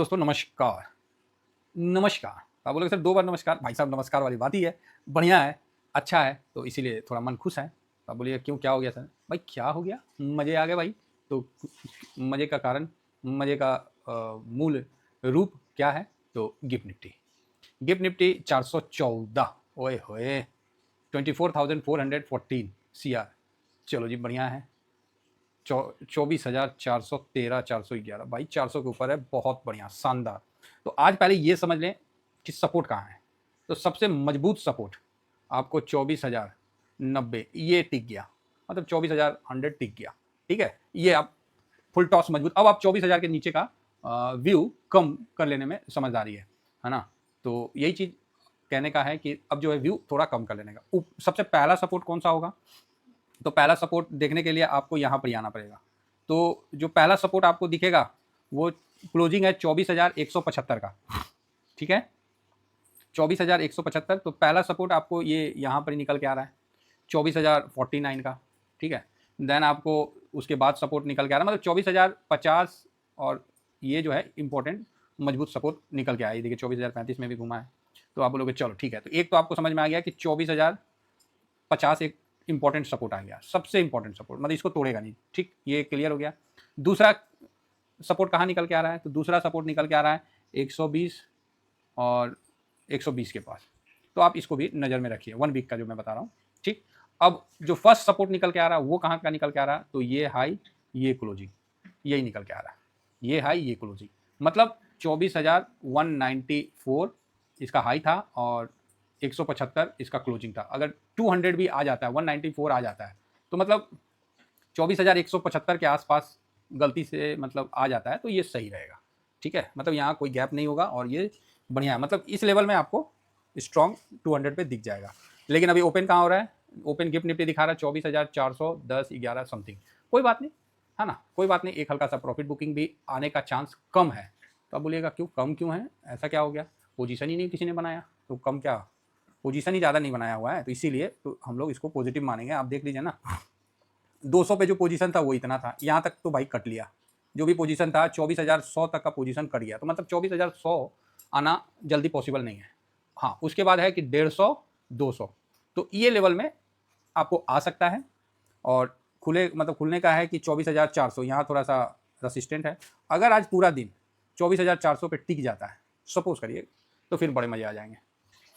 दोस्तों नमस्कार। नमस्कार आप बोलोगे सर 2 बार नमस्कार? भाई साहब नमस्कार वाली बात ही है। बढ़िया है, अच्छा है, तो इसीलिए थोड़ा मन खुश है। आप बोलिएगा क्यों क्या हो गया सर? भाई क्या हो गया? मज़े आ गए भाई। तो मज़े का कारण, मज़े का मूल रूप क्या है? तो गिफ्ट निफ्टी। गिफ्ट निफ्टी 414 ओए होए 24,414 सीआर। चलो जी बढ़िया है। 24,413 411 भाई 400 के ऊपर है, बहुत बढ़िया शानदार। तो आज पहले ये समझ लें कि सपोर्ट कहाँ है। तो सबसे मजबूत सपोर्ट आपको 24,090 ये टिक गया, मतलब 24,100 टिक गया। ठीक है, ये आप फुल टॉस मजबूत। अब आप 24,000 के नीचे का व्यू कम कर लेने में समझदारी है ना। तो यही चीज़ कहने का है कि अब जो है व्यू थोड़ा कम कर लेने का। सबसे पहला सपोर्ट कौन सा होगा? तो पहला सपोर्ट देखने के लिए आपको यहाँ पर ही आना पड़ेगा। तो जो पहला सपोर्ट आपको दिखेगा वो क्लोजिंग है 24,175 का। ठीक है, 24,175। तो पहला सपोर्ट आपको ये यहाँ पर ही निकल के आ रहा है 24,049 का। ठीक है, देन आपको उसके बाद सपोर्ट निकल के आ रहा है, मतलब 24,050 और ये जो है इंपॉर्टेंट मजबूत सपोर्ट निकल के आया। ये देखिए 24,035 में भी घुमा है। तो आप बोलोगे चलो ठीक है, तो एक तो आपको समझ में आ गया कि 24,050 एक इंपॉर्टेंट सपोर्ट आ गया, सबसे इंपॉर्टेंट सपोर्ट, मतलब इसको तोड़ेगा नहीं। ठीक, ये क्लियर हो गया। दूसरा सपोर्ट कहाँ निकल के आ रहा है? तो दूसरा सपोर्ट निकल के आ रहा है 120 और 120 के पास। तो आप इसको भी नज़र में रखिए, 1 वीक का जो मैं बता रहा हूँ। ठीक, अब जो फर्स्ट सपोर्ट निकल के आ रहा है वो कहाँ का निकल के आ रहा है? तो ये हाई ये क्लोजिंग, यही निकल के आ रहा है। ये हाई ये क्लोजिंग, मतलब 24,194 इसका हाई था और 175 इसका क्लोजिंग था। अगर 200 भी आ जाता है, 194 आ जाता है, तो मतलब 24,175 के आसपास गलती से मतलब आ जाता है तो ये सही रहेगा। ठीक है, मतलब यहाँ कोई गैप नहीं होगा और ये बढ़िया है, मतलब इस लेवल में आपको स्ट्रॉन्ग 200 पे दिख जाएगा। लेकिन अभी ओपन कहाँ हो रहा है? ओपन गिफ्ट निफ्टी दिखा रहा है 24,410 11 समथिंग। कोई बात नहीं, है ना, कोई बात नहीं। एक हल्का सा प्रॉफिट बुकिंग भी आने का चांस कम है। तो आप बोलिएगा क्यों कम क्यों है, ऐसा क्या हो गया? पोजीशन ही नहीं किसी ने बनाया तो कम क्या? पोजीशन ही ज़्यादा नहीं बनाया हुआ है, तो इसीलिए तो हम लोग इसको पॉजिटिव मानेंगे। आप देख लीजिए ना, 200 पे जो पोजीशन था वो इतना था, यहाँ तक तो भाई कट लिया। जो भी पोजीशन था 24,100 तक का पोजीशन कट गया, तो मतलब 24,100 आना जल्दी पॉसिबल नहीं है। हाँ, उसके बाद है कि 150 200, तो ये लेवल में आपको आ सकता है। और खुले मतलब खुलने का है कि 24,400, यहाँ थोड़ा सा रसिस्टेंट है। अगर आज पूरा दिन 24,400 पे टिक जाता है सपोज करिए, तो फिर बड़े मज़े आ जाएंगे।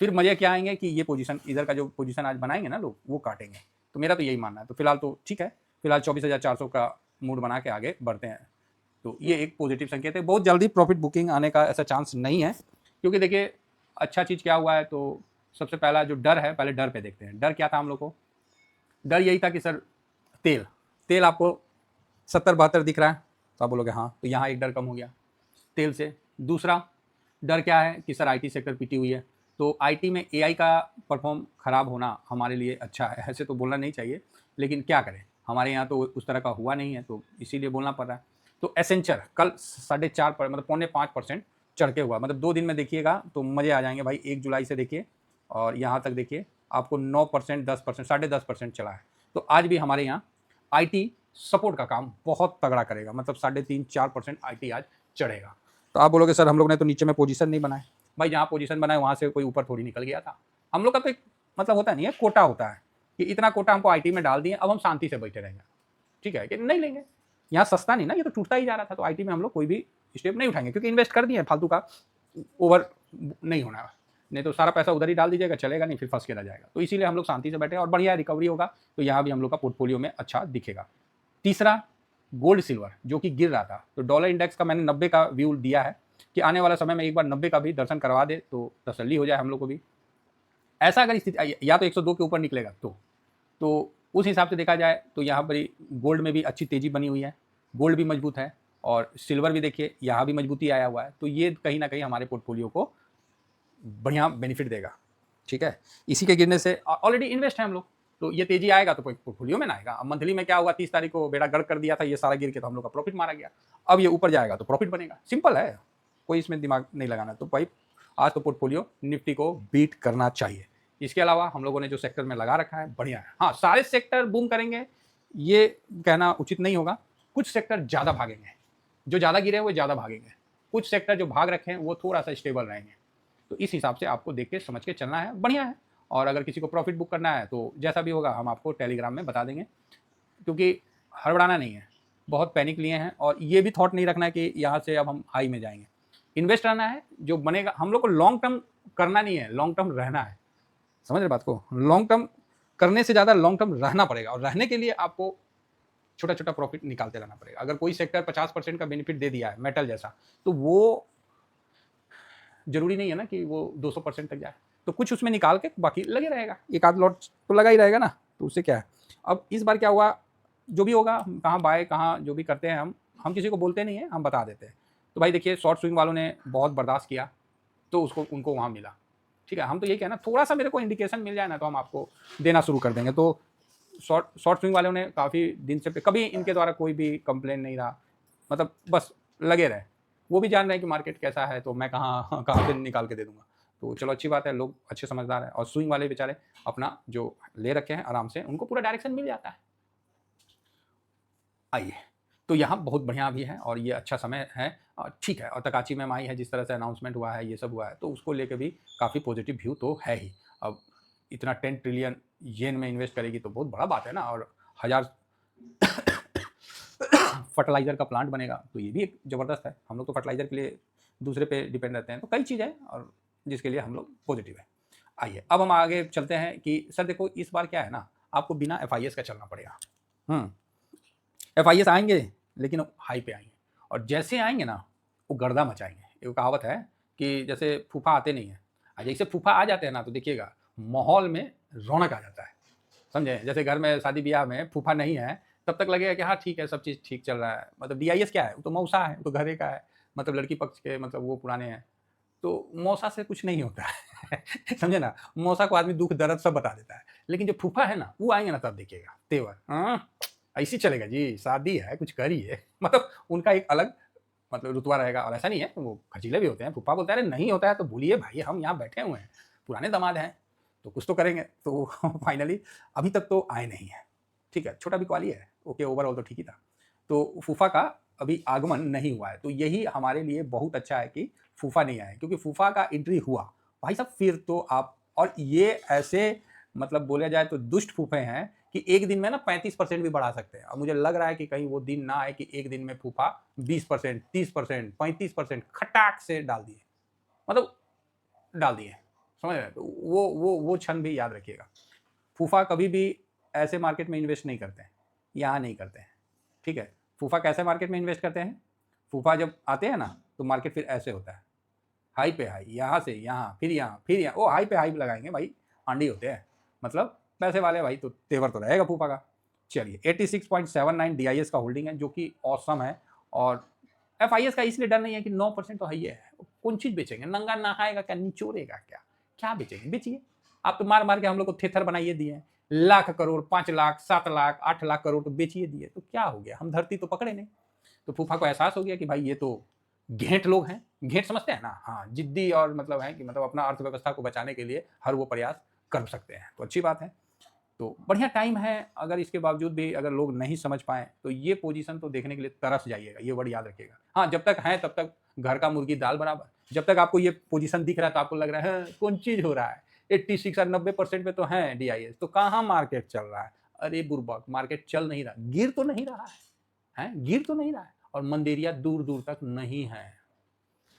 फिर मज़े क्या आएंगे कि ये पोजीशन, इधर का जो पोजीशन आज बनाएंगे ना लोग, वो काटेंगे। तो मेरा तो यही मानना है। तो फिलहाल तो ठीक है, फिलहाल 24,400 का मूड बना के आगे बढ़ते हैं। तो ये एक पॉजिटिव संकेत है। बहुत जल्दी प्रॉफिट बुकिंग आने का ऐसा चांस नहीं है, क्योंकि देखिए अच्छा चीज़ क्या हुआ है। तो सबसे पहला जो डर है, पहले डर पे देखते हैं। डर क्या था हम लोग को? डर यही था कि सर तेल तेल आपको 70-72 दिख रहा है, तो आप बोलोगे हाँ, तो यहाँ एक डर कम हो गया तेल से। दूसरा डर क्या है कि सर आईटी सेक्टर पीटी हुई है, तो आईटी में एआई का परफॉर्म खराब होना हमारे लिए अच्छा है। ऐसे तो बोलना नहीं चाहिए, लेकिन क्या करें, हमारे यहाँ तो उस तरह का हुआ नहीं है, तो इसीलिए बोलना पड़ रहा है। तो एसेंचर कल 4.5 पर मतलब 4.25% चढ़ के हुआ, मतलब 2 दिन में देखिएगा तो मज़े आ जाएंगे भाई। 1 जुलाई से देखिए और यहाँ तक देखिए आपको 9%, 10%, 10.5% चला है। तो आज भी हमारे यहाँ आईटी सपोर्ट का काम बहुत तगड़ा करेगा, मतलब 3.5-4% आईटी आज चढ़ेगा। तो आप बोलोगे सर हम लोग ने तो नीचे में पोजीशन नहीं बनाए। भाई जहाँ पोजीशन बनाए वहाँ से कोई ऊपर थोड़ी निकल गया था। हम लोग का तो एक मतलब होता नहीं है, कोटा होता है कि इतना कोटा हमको आईटी में डाल दिए, अब हम शांति से बैठे रहेंगे। ठीक है कि नहीं लेंगे, यहाँ सस्ता नहीं ना, ये तो टूटता ही जा रहा था। तो आईटी में हम लोग कोई भी स्टेप नहीं उठाएंगे, क्योंकि इन्वेस्ट कर दिए फालतू का, ओवर नहीं होना है। नहीं तो सारा पैसा उधर ही डाल दीजिएगा, चलेगा नहीं, फिर फंस के रह जाएगा। तो इसीलिए हम लोग शांति से बैठे और बढ़िया रिकवरी होगा, तो यहाँ भी हम लोग का पोर्टफोलियो में अच्छा दिखेगा। तीसरा गोल्ड सिल्वर जो कि गिर रहा था, तो डॉलर इंडेक्स का मैंने 90 का व्यू दिया है कि आने वाला समय में एक बार 90 का भी दर्शन करवा दे तो तसल्ली हो जाए हम लोग को भी। ऐसा अगर स्थिति या तो 102 के ऊपर निकलेगा तो उस हिसाब से देखा जाए तो यहाँ पर गोल्ड में भी अच्छी तेजी बनी हुई है, गोल्ड भी मजबूत है और सिल्वर भी देखिए यहाँ भी मजबूती आया हुआ है। तो ये कहीं ना कहीं हमारे पोर्टफोलियो को बढ़िया बेनिफिट देगा। ठीक है, इसी के गिरने से ऑलरेडी इन्वेस्ट है हम लोग, तो ये तेजी आएगा तो पोर्टफोलियो में ना आएगा। अब मंथली में क्या हुआ, 30 तारीख को बेड़ा गर्क कर दिया था, ये सारा गिर के तो हम लोग का प्रॉफिट मारा गया। अब ये ऊपर जाएगा तो प्रॉफिट बनेगा, सिंपल है, कोई इसमें दिमाग नहीं लगाना। तो भाई आज तो पोर्टफोलियो निफ्टी को बीट करना चाहिए। इसके अलावा हम लोगों ने जो सेक्टर में लगा रखा है बढ़िया है। हाँ, सारे सेक्टर बूम करेंगे ये कहना उचित नहीं होगा, कुछ सेक्टर ज़्यादा भागेंगे, जो ज़्यादा गिरे वो ज़्यादा भागेंगे। कुछ सेक्टर जो भाग रखे हैं वो थोड़ा सा स्टेबल रहेंगे। तो इस हिसाब से आपको देख के समझ के चलना है, बढ़िया है। और अगर किसी को प्रॉफिट बुक करना है तो जैसा भी होगा हम आपको टेलीग्राम में बता देंगे, क्योंकि हड़बड़ाना नहीं है, बहुत पैनिक लिए हैं। और ये भी थॉट नहीं रखना है कि यहाँ से अब हम हाई में जाएंगे। इन्वेस्ट रहना है, जो बनेगा। हम लोग को लॉन्ग टर्म करना नहीं है, लॉन्ग टर्म रहना है। समझ रहे बात को? लॉन्ग टर्म करने से ज़्यादा लॉन्ग टर्म रहना पड़ेगा, और रहने के लिए आपको छोटा छोटा प्रॉफिट निकालते रहना पड़ेगा। अगर कोई सेक्टर 50% का बेनिफिट दे दिया है मेटल जैसा, तो वो जरूरी नहीं है ना कि वो 200% तक जाए। तो कुछ उसमें निकाल के बाकी लगे रहेगा, एक आध लॉट तो लगा ही रहेगा ना, तो उससे क्या है। अब इस बार क्या हुआ, जो भी होगा, कहाँ बाय कहाँ जो भी करते हैं हम किसी को बोलते नहीं हैं, हम बता देते हैं। तो भाई देखिए, शॉर्ट स्विंग वालों ने बहुत बर्दाश्त किया तो उनको वहाँ मिला, ठीक है। हम तो ये कहना, थोड़ा सा मेरे को इंडिकेशन मिल जाए ना तो हम आपको देना शुरू कर देंगे। तो शॉर्ट स्विंग वालों ने काफ़ी दिन से, कभी इनके द्वारा कोई भी कंप्लेन नहीं रहा, मतलब बस लगे रहे। वो भी जान रहे हैं कि मार्केट कैसा है, तो मैं कहाँ कहाँ से निकाल के दे दूंगा। तो चलो अच्छी बात है, लोग अच्छे समझदार हैं। और स्विंग वाले बेचारे अपना जो ले रखे हैं आराम से, उनको पूरा डायरेक्शन मिल जाता है। आइए, तो यहाँ बहुत बढ़िया भी है और ये अच्छा समय है, ठीक है। और तकाची में आई है, जिस तरह से अनाउंसमेंट हुआ है, ये सब हुआ है, तो उसको लेके भी काफ़ी पॉजिटिव व्यू तो है ही। अब इतना 10 ट्रिलियन येन में इन्वेस्ट करेगी तो बहुत बड़ा बात है ना। और 1000 फर्टिलाइजर का प्लांट बनेगा, तो ये भी एक ज़बरदस्त है। हम लोग तो फर्टिलाइजर के लिए दूसरे पे डिपेंड रहते हैं, तो कई चीज़ें हैं और जिसके लिए हम लोग पॉजिटिव है। आइए, अब हम आगे चलते हैं कि सर देखो, इस बार क्या है ना, आपको बिना FIS का चलना पड़ेगा। FIS आएंगे लेकिन हाई पे आएंगे, और जैसे आएंगे ना वो गर्दा मचाएंगे। एक कहावत है कि जैसे फूफा आते नहीं है, जैसे फूफा आ जाते हैं ना तो देखिएगा माहौल में रौनक आ जाता है। समझे? जैसे घर में शादी ब्याह में फूफा नहीं है, तब तक लगेगा कि हाँ ठीक है, सब चीज़ ठीक चल रहा है। मतलब DIS क्या है, वो तो मौसा है, वो तो घरे का है, मतलब लड़की पक्ष के, मतलब वो पुराने हैं, तो मौसा से कुछ नहीं होता है। समझे ना? मौसा को आदमी दुख दर्द सब बता देता है, लेकिन जो फूफा है ना, वो आएंगे ना तब देखिएगा तेवर, ऐसी चलेगा जी, शादी है, कुछ करिए। मतलब उनका एक अलग मतलब रुतबा रहेगा। और ऐसा नहीं है, वो खचीले भी होते हैं। फूफा बोलता है अरे नहीं होता है तो भूलिए भाई, हम यहाँ बैठे हुए हैं, पुराने दामाद हैं, तो कुछ तो करेंगे। तो फाइनली अभी तक तो आए नहीं है, ठीक है। छोटा बिकवाली है, ओके, ओवरऑल तो ठीक ही था। तो फूफा का अभी आगमन नहीं हुआ है, तो यही हमारे लिए बहुत अच्छा है कि फूफा नहीं आए, क्योंकि फूफा का एंट्री हुआ भाई साहब, फिर तो आप, और ये ऐसे मतलब बोला जाए तो दुष्ट फूफे हैं कि एक दिन में ना 35% भी बढ़ा सकते हैं। और मुझे लग रहा है कि कहीं वो दिन ना आए कि एक दिन में फूफा 20%, 30%, 35% खटाक से डाल दिए, मतलब डाल दिए। समझ रहे? तो वो क्षण भी याद रखिएगा। फूफा कभी भी ऐसे मार्केट में इन्वेस्ट नहीं करते हैं, यहाँ नहीं करते हैं, ठीक है। फूफा कैसे मार्केट में इन्वेस्ट करते हैं? फूफा जब आते हैं ना तो मार्केट फिर ऐसे होता है, हाई पे हाई, यहाँ से यहाँ, फिर यहाँ, फिर यहाँ, वो हाई पे हाई लगाएंगे भाई, आंडी होते हैं, मतलब पैसे वाले भाई, तो तेवर तो रहेगा फूफा का। चलिए, 86.79 DIS का होल्डिंग है, जो कि औसम है। और FIS का इसलिए डर नहीं है कि 9% तो है ही है। कौन चीज़ बेचेंगे? नंगा नहाएगा क्या, निचोड़ेगा क्या, क्या बेचेंगे? बेचिए। आप तो मार मार के हम लोग को थेथर बनाइए दिए हैं, लाख करोड़, 5 लाख, 7 लाख, 8 लाख करोड़ तो बेचिए दिए, तो क्या हो गया? हम धरती तो पकड़े नहीं। तो फूफा को एहसास हो गया कि भाई ये तो घेंट लोग हैं, घेंट समझते हैं ना, हाँ, जिद्दी, और मतलब है कि मतलब अपना अर्थव्यवस्था को बचाने के लिए हर वो प्रयास कर सकते हैं, तो अच्छी बात है। तो बढ़िया टाइम है। अगर इसके बावजूद भी अगर लोग नहीं समझ पाए तो ये पोजीशन तो देखने के लिए तरस जाइएगा, ये वर्ड याद रखिएगा। हाँ, जब तक है तब तक घर का मुर्गी दाल बराबर। जब तक आपको ये पोजीशन दिख रहा है तो आपको लग रहा है कौन चीज हो रहा है, 86 और 90% पे तो है DIS, तो कहाँ मार्केट चल रहा है? अरे बुर्बक, मार्केट चल नहीं रहा, गिर तो नहीं रहा है, गिर तो नहीं रहा है। और मंदेरिया दूर दूर तक नहीं है,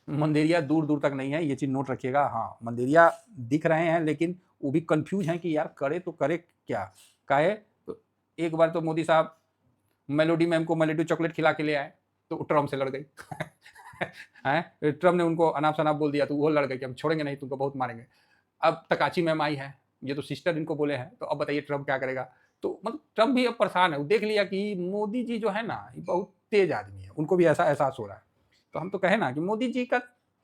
मंदेरिया दूर दूर तक नहीं है, ये चीज नोट रखिएगा। हाँ, मंदेरिया दिख रहे हैं, लेकिन वो भी कंफ्यूज हैं कि यार करे तो करे क्या, काहे। तो एक बार तो मोदी साहब मेलोडी मैम को मेलोडी चॉकलेट खिला के ले आए, तो ट्रम्प से लड़ गई। हैं, ट्रम्प ने उनको अनाप शनाप बोल दिया, तो वो लड़ गए कि हम छोड़ेंगे नहीं, तुमको बहुत मारेंगे। अब तकाची मैम आई है, ये तो सिस्टर इनको बोले हैं, तो अब बताइए ट्रम्प क्या करेगा। तो मतलब ट्रम्प भी अब परेशान है, वो देख लिया कि मोदी जी जो है ना, ये बहुत तेज आदमी है, उनको भी ऐसा एहसास हो रहा है। तो हम तो कहे ना कि मोदी जी का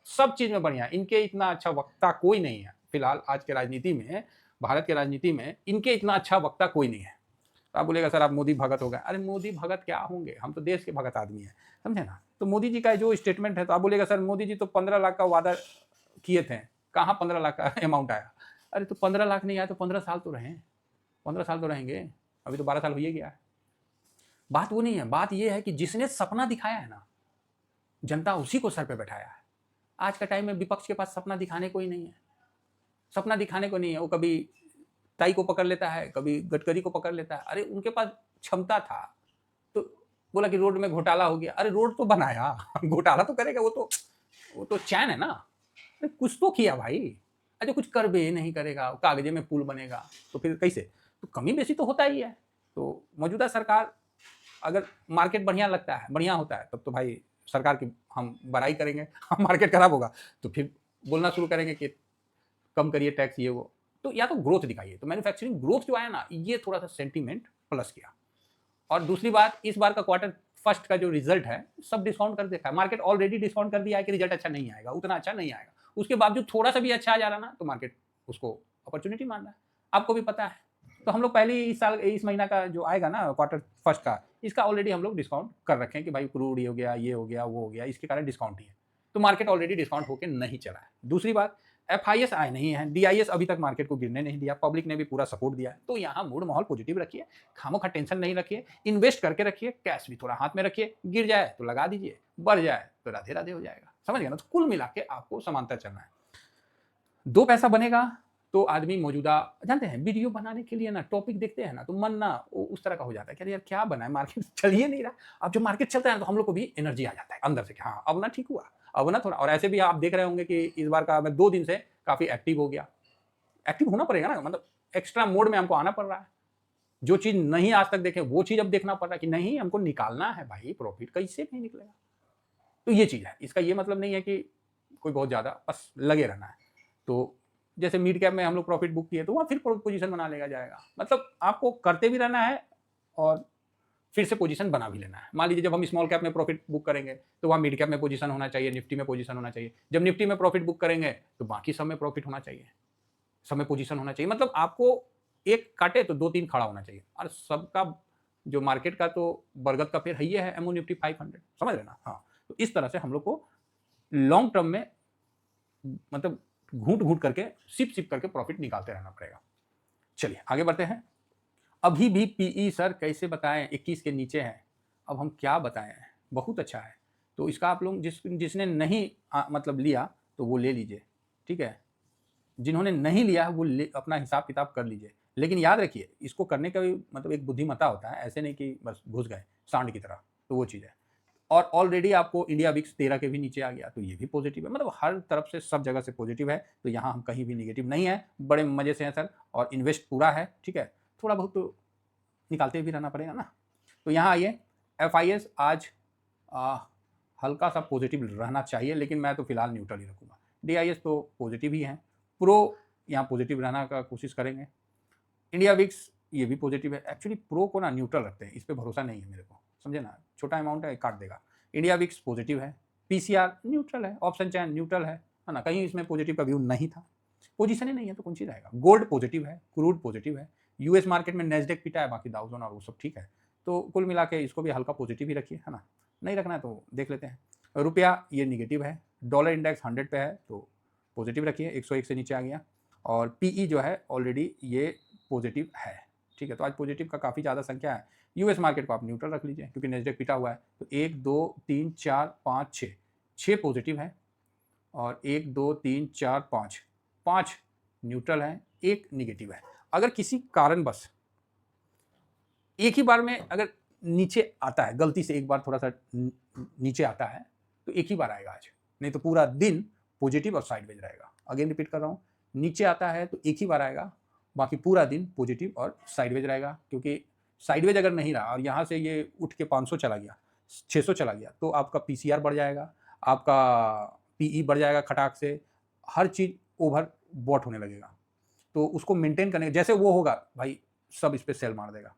सब चीज में बढ़िया, इनके इतना अच्छा वक्ता कोई नहीं है फिलहाल आज के राजनीति में, भारत के राजनीति में इनके इतना अच्छा वक्ता कोई नहीं है। तो आप बोलेगा सर आप मोदी भगत हो गए, अरे मोदी भगत क्या होंगे, हम तो देश के भगत आदमी हैं, समझे ना। तो मोदी जी का जो स्टेटमेंट है, तो आप बोलेगा सर मोदी जी तो 15 लाख का वादा किए थे, कहाँ 15 लाख का अमाउंट आया? अरे तो 15 लाख नहीं आया तो 15 साल तो रहे, 15 साल तो रहेंगे, अभी तो 12 साल हो ही गया है। बात वो नहीं है, बात ये है कि जिसने सपना दिखाया है ना, जनता उसी को सर पे बैठाया है। आज का टाइम में विपक्ष के पास सपना दिखाने को ही नहीं है, सपना दिखाने को नहीं है। वो कभी ताई को पकड़ लेता है, कभी गडकरी को पकड़ लेता है। अरे उनके पास क्षमता था तो बोला कि रोड में घोटाला हो गया। अरे रोड तो बनाया, घोटाला तो करेगा, वो तो चैन है ना। अरे कुछ तो किया भाई। अरे कुछ कर भी नहीं करेगा, कागजे में पुल बनेगा तो फिर कैसे? तो कमी बेसी तो होता ही है। तो मौजूदा सरकार, अगर मार्केट बढ़िया लगता है, बढ़िया होता है, तब तो भाई सरकार की हम बड़ाई करेंगे। मार्केट खराब होगा तो फिर बोलना शुरू करेंगे कि कम करिए टैक्स, ये वो। तो या तो ग्रोथ दिखाइए। तो मैन्युफैक्चरिंग ग्रोथ जो आया ना, ये थोड़ा सा सेंटीमेंट प्लस किया। और दूसरी बात, इस बार का क्वार्टर फर्स्ट का जो रिजल्ट है, सब डिस्काउंट कर देखा है मार्केट। ऑलरेडी डिस्काउंट कर दिया है कि रिजल्ट अच्छा नहीं आएगा, उतना अच्छा नहीं आएगा। उसके बावजूद थोड़ा सा भी अच्छा आ जा रहा ना, तो मार्केट उसको अपॉर्चुनिटी मान रहा है। आपको भी पता है। तो हम लोग पहले ही इस साल, इस महीना का जो आएगा ना क्वार्टर फर्स्ट का, इसका ऑलरेडी हम लोग डिस्काउंट कर रखे हैं कि भाई क्रूड ये हो गया, ये हो गया, वो हो गया, इसके कारण डिस्काउंट ही है। तो मार्केट ऑलरेडी डिस्काउंट होकर नहीं चला है। दूसरी बात, FIS आए नहीं है, DIS अभी तक मार्केट को गिरने नहीं दिया, पब्लिक ने भी पूरा सपोर्ट दिया है। तो यहाँ मूड माहौल पॉजिटिव रखिए, खामोखा टेंशन नहीं रखिए, इन्वेस्ट करके रखिए, कैश भी थोड़ा हाथ में रखिए। गिर जाए तो लगा दीजिए, बढ़ जाए तो राधे राधे हो जाएगा। समझ गया ना? तो कुल मिला के आपको समांतर चलना है। 2 पैसा बनेगा तो आदमी मौजूदा, जानते हैं वीडियो बनाने के लिए ना टॉपिक देखते हैं ना, तो मन ना उस तरह का हो जाता है कि यार क्या बनाए, मार्केट चल ही नहीं रहा। अब जब मार्केट चलता है तो हम लोग को भी एनर्जी आ जाता है अंदर से कि हाँ अब ना ठीक हुआ, अब ना थोड़ा। और ऐसे भी आप देख रहे होंगे कि इस बार का मैं 2 दिन से काफी एक्टिव हो गया। एक्टिव होना पड़ेगा ना, मतलब एक्स्ट्रा मोड में हमको आना पड़ रहा है। जो चीज नहीं आज तक देखे वो चीज अब देखना पड़ रहा है कि नहीं, हमको निकालना है भाई, प्रॉफिट कैसे नहीं निकलेगा। तो ये चीज है। इसका ये मतलब नहीं है कि कोई बहुत ज्यादा, बस लगे रहना है। तो जैसे मिड कैप में हम लोग प्रॉफिट बुक किए तो वहाँ फिर पोजीशन बना लेगा जाएगा। मतलब आपको करते भी रहना है और फिर से पोजीशन बना भी लेना है। मान लीजिए जब हम स्मॉल कैप में प्रॉफिट बुक करेंगे तो वहाँ मिड कैप में पोजीशन होना चाहिए, निफ्टी में पोजीशन होना चाहिए। जब निफ्टी में प्रॉफिट बुक करेंगे तो बाकी सब में प्रॉफिट होना चाहिए, सब में पोजीशन होना चाहिए। मतलब आपको एक काटे तो 2-3 खड़ा होना चाहिए। और सबका जो मार्केट का तो बरगद का पेड़ है एमओ निफ्टी 500, समझ रहे ना? हाँ, तो इस तरह से हम लोग को लॉन्ग टर्म में मतलब घूट घूट करके, सिप सिप करके प्रॉफिट निकालते रहना पड़ेगा। चलिए आगे बढ़ते हैं। अभी भी पीई सर कैसे बताएं, 21 के नीचे है। अब हम क्या बताएं, बहुत अच्छा है। तो इसका आप लोग जिसने नहीं मतलब लिया तो वो ले लीजिए, ठीक है। जिन्होंने नहीं लिया वो अपना हिसाब किताब कर लीजिए। लेकिन याद रखिए, इसको करने का भी मतलब एक बुद्धिमत्ता होता है, ऐसे नहीं कि बस घुस गए सांड की तरह। तो वो चीज़ है। और ऑलरेडी आपको इंडिया विक्स 13 के भी नीचे आ गया, तो ये भी पॉजिटिव है। मतलब हर तरफ से, सब जगह से पॉजिटिव है। तो यहाँ हम कहीं भी निगेटिव नहीं है, बड़े मजे से हैं सर। और इन्वेस्ट पूरा है, ठीक है। थोड़ा बहुत तो निकालते भी रहना पड़ेगा ना। तो यहाँ आइए, FIS आज हल्का सा पॉजिटिव रहना चाहिए, लेकिन मैं तो फिलहाल न्यूट्रल ही रखूँगा। DIS तो पॉजिटिव ही है, प्रो यहाँ पॉजिटिव रहना का कोशिश करेंगे। इंडिया विक्स ये भी पॉजिटिव है। एक्चुअली प्रो को ना न्यूट्रल रखते हैं, इस पर भरोसा नहीं है मेरे को, समझे ना। छोटा अमाउंट है, काट देगा। इंडिया विक्स पॉजिटिव है, PCR न्यूट्रल है, ऑप्शन चैन न्यूट्रल है ना। कहीं इसमें पॉजिटिव का व्यू नहीं था, पोजीशन ही नहीं है तो कौन सी रहेगा। गोल्ड पॉजिटिव है, क्रूड पॉजिटिव है, US मार्केट में नेस्डेक पिटा है, बाकी डाउ जोन और वो सब ठीक है। तो कुल मिला के इसको भी हल्का पॉजिटिव ही रखिए, है ना। नहीं रखना है तो देख लेते हैं। रुपया ये निगेटिव है, डॉलर इंडेक्स 100 पे है तो पॉजिटिव रखिए, 101 से नीचे आ गया। और PE जो है ऑलरेडी ये पॉजिटिव है, ठीक है। तो आज पॉजिटिव का काफ़ी ज़्यादा संख्या है। US मार्केट को आप न्यूट्रल रख लीजिए क्योंकि नेस्डेक पिटा हुआ है। तो 1 2 3 4 5 6 पॉजिटिव है और 1 2 3 4 5 न्यूट्रल है, 1 निगेटिव है। अगर किसी कारणवश एक ही बार में अगर नीचे आता है, गलती से एक बार थोड़ा सा नीचे आता है तो एक ही बार आएगा आज, नहीं तो पूरा दिन पॉजिटिव और साइडवेज रहेगा। अगेन रिपीट कर रहा हूँ, नीचे आता है तो एक ही बार आएगा, बाकी पूरा दिन पॉजिटिव और साइडवेज रहेगा। क्योंकि साइडवेज अगर नहीं रहा और यहाँ से ये उठ के 500 चला गया, 600 चला गया, तो आपका PCR बढ़ जाएगा, आपका PE बढ़ जाएगा खटाक से, हर चीज़ ओवर बॉट होने लगेगा। तो उसको मेंटेन करने, जैसे वो होगा भाई सब इस पर सेल मार देगा,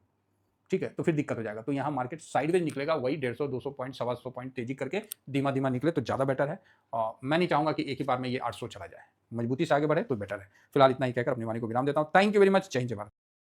ठीक है। तो फिर दिक्कत हो जाएगा। तो यहाँ मार्केट साइडवेज निकलेगा, वही 150-200 पॉइंट 125 पॉइंट तेजी करके धीमा धीमा निकले तो ज़्यादा बेटर है। और मैं नहीं चाहूँगा कि एक ही बार में ये 800 चला जाए, मजबूती से आगे बढ़े तो बेटर है। फिलहाल इतना ही कहकर अपनी वाणी को विराम देता हूँ। Thank you very much. जय हिंद, जय भारत।